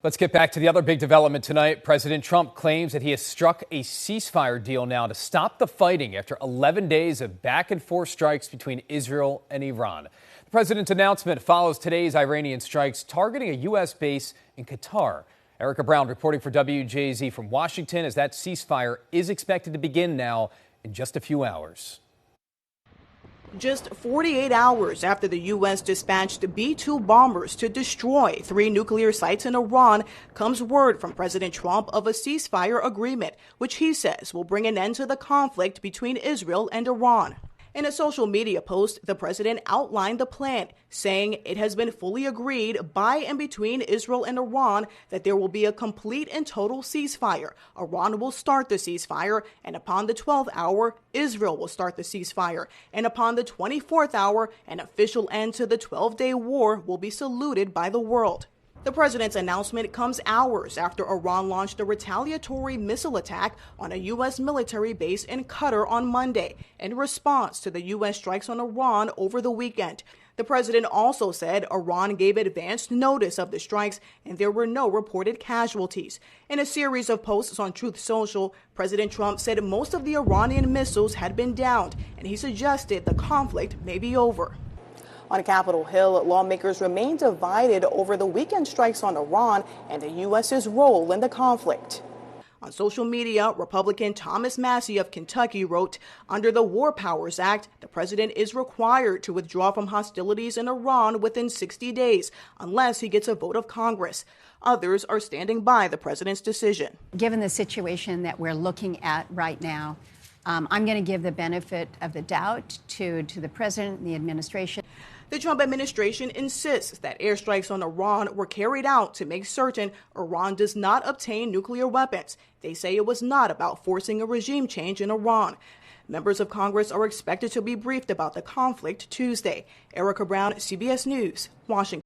Let's get back to the other big development tonight. President Trump claims that he has struck a ceasefire deal now to stop the fighting after 11 days of back and forth strikes between Israel and Iran. The president's announcement follows today's Iranian strikes targeting a U.S. base in Qatar. Erica Brown reporting for WJZ from Washington as that ceasefire is expected to begin now in just a few hours. Just 48 hours after the U.S. dispatched B-2 bombers to destroy 3 nuclear sites in Iran comes word from President Trump of a ceasefire agreement, which he says will bring an end to the conflict between Israel and Iran. In a social media post, the president outlined the plan, saying it has been fully agreed by and between Israel and Iran that there will be a complete and total ceasefire. Iran will start the ceasefire, and upon the 12th hour, Israel will start the ceasefire. And upon the 24th hour, an official end to the 12-day war will be saluted by the world. The president's announcement comes hours after Iran launched a retaliatory missile attack on a U.S. military base in Qatar on Monday in response to the U.S. strikes on Iran over the weekend. The president also said Iran gave advanced notice of the strikes and there were no reported casualties. In a series of posts on Truth Social, President Trump said most of the Iranian missiles had been downed, and he suggested the conflict may be over. On Capitol Hill, lawmakers remain divided over the weekend strikes on Iran and the U.S.'s role in the conflict. On social media, Republican Thomas Massie of Kentucky wrote, "Under the War Powers Act, the president is required to withdraw from hostilities in Iran within 60 days, unless he gets a vote of Congress." Others are standing by the president's decision. Given the situation that we're looking at right now, I'm going to give the benefit of the doubt to the president and the administration. The Trump administration insists that airstrikes on Iran were carried out to make certain Iran does not obtain nuclear weapons. They say it was not about forcing a regime change in Iran. Members of Congress are expected to be briefed about the conflict Tuesday. Erica Brown, CBS News, Washington.